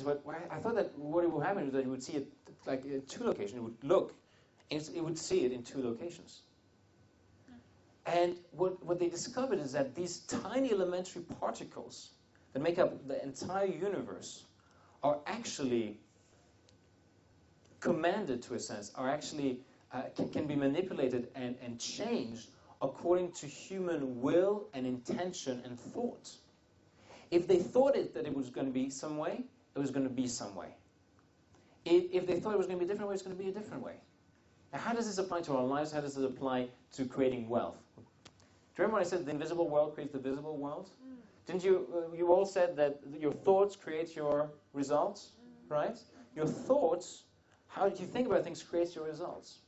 But I thought that what would happen is that you would see it like in two locations. It would look, and it would see it in two locations. And what they discovered is that these tiny elementary particles that make up the entire universe are actually commanded, to a sense, are actually can be manipulated and changed according to human will and intention and thought. If they thought that it was going to be some way, it was going to be some way. If they thought it was going to be a different way, it's going to be a different way. Now, how does this apply to our lives? How does it apply to creating wealth? Do you remember when I said the invisible world creates the visible world? Didn't you? You all said that your thoughts create your results, right? Your thoughts, how you think about things, creates your results.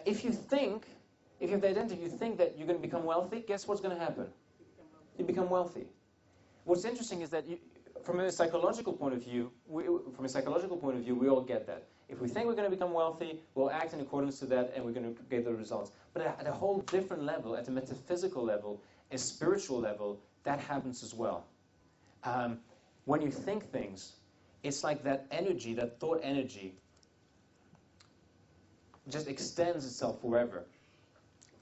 If you have the identity, you think that you're going to become wealthy, guess what's going to happen? You become wealthy. What's interesting is that from a psychological point of view, we all get that. If we think we're going to become wealthy, we'll act in accordance to that, and we're going to get the results. But at a whole different level, at a metaphysical level, a spiritual level, that happens as well. When you think things, it's like that energy, that thought energy, just extends itself forever.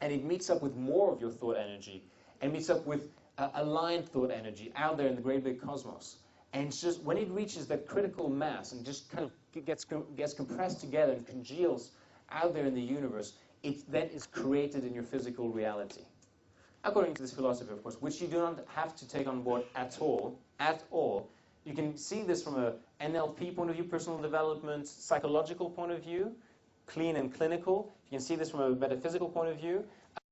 And it meets up with more of your thought energy, and meets up with aligned thought energy out there in the great big cosmos. And it's just when it reaches that critical mass and just kind of gets compressed together and congeals out there in the universe, it then is created in your physical reality. According to this philosophy, of course, which you do not have to take on board at all. You can see this from a NLP point of view, personal development, psychological point of view, clean and clinical. You can see this from a metaphysical point of view.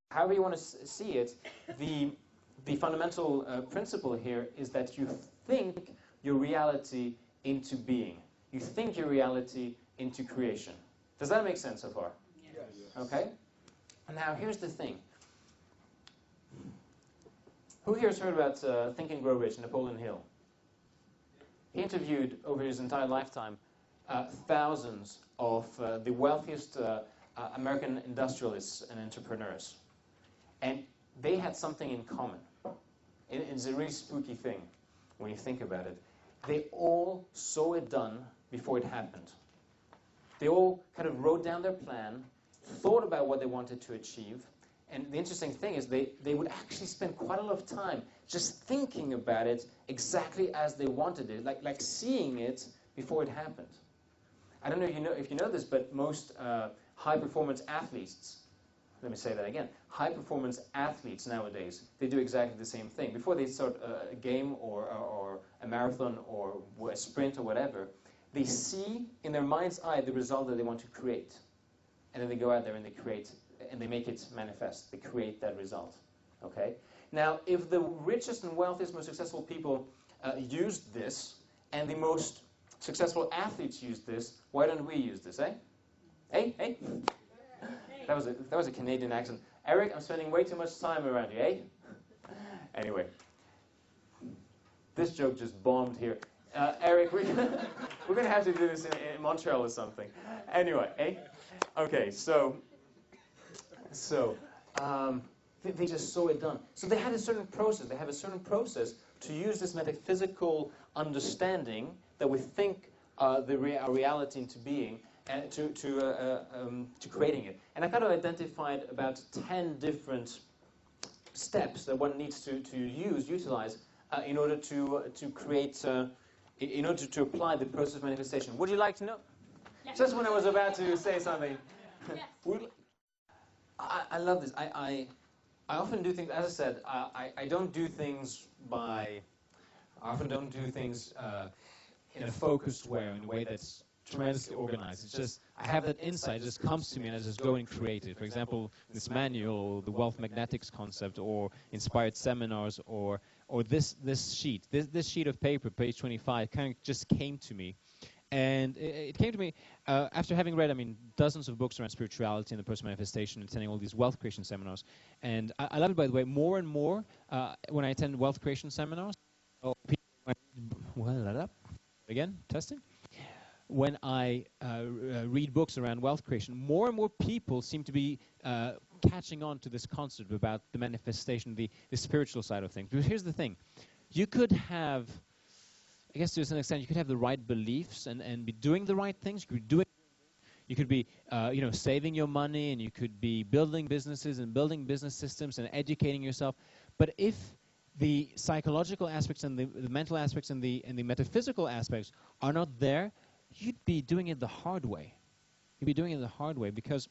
However you want to see it, the fundamental principle here is that you think your reality into being. You think your reality into creation. Does that make sense so far? Yes. Okay? Now, here's the thing. Who here has heard about Think and Grow Rich, Napoleon Hill? He interviewed, over his entire lifetime, thousands of the wealthiest American industrialists and entrepreneurs. And they had something in common. It's a really spooky thing when you think about it. They all saw it done before it happened. They all kind of wrote down their plan, thought about what they wanted to achieve, and the interesting thing is they would actually spend quite a lot of time just thinking about it exactly as they wanted it, like seeing it before it happened. I don't know if you know this, but most high-performance athletes, let me say that again, high-performance athletes nowadays, they do exactly the same thing. Before they start a game or a marathon or a sprint or whatever, they see in their mind's eye the result that they want to create. And then they go out there and they create, and they make it manifest. They create that result. Okay? Now, if the richest and wealthiest, most successful people used this, and the most successful athletes used this, why don't we use this, eh? Hey, hey? That was a Canadian accent. Eric, I'm spending way too much time around you, eh? Anyway. This joke just bombed here. Eric, we're going to have to do this in Montreal or something. Anyway, eh? Okay, so they just saw it done. So they had a certain process. They have a certain process to use this metaphysical understanding that we think our reality into being, and to creating it. And I kind of identified about 10 different steps that one needs to utilize in order to create, in order to apply the process of manifestation. Would you like to know? Yes. Just when I was about to say something. Yes. I love this. I often do things, as I said, I don't do things I often don't do things in a focused way, in a way that's tremendously organized. It's just, I have that insight, it just comes to me and I just go and create it. For example, this manual, the wealth magnetics concept, or inspired seminars, or this sheet of paper, page 25, kind of just came to me. And it came to me after having read, dozens of books around spirituality and the personal manifestation, and attending all these wealth creation seminars. And I love it, by the way, more and more when I attend wealth creation seminars. Again, testing. When I read books around wealth creation, more and more people seem to be catching on to this concept about the manifestation, the spiritual side of things. Because here's the thing. You could have I guess to a certain extent, you could have the right beliefs and be doing the right things. You could be, you know, saving your money, and you could be building businesses and building business systems and educating yourself. But if the psychological aspects and the mental aspects and the metaphysical aspects are not there, you'd be doing it the hard way. You'd be doing it the hard way, because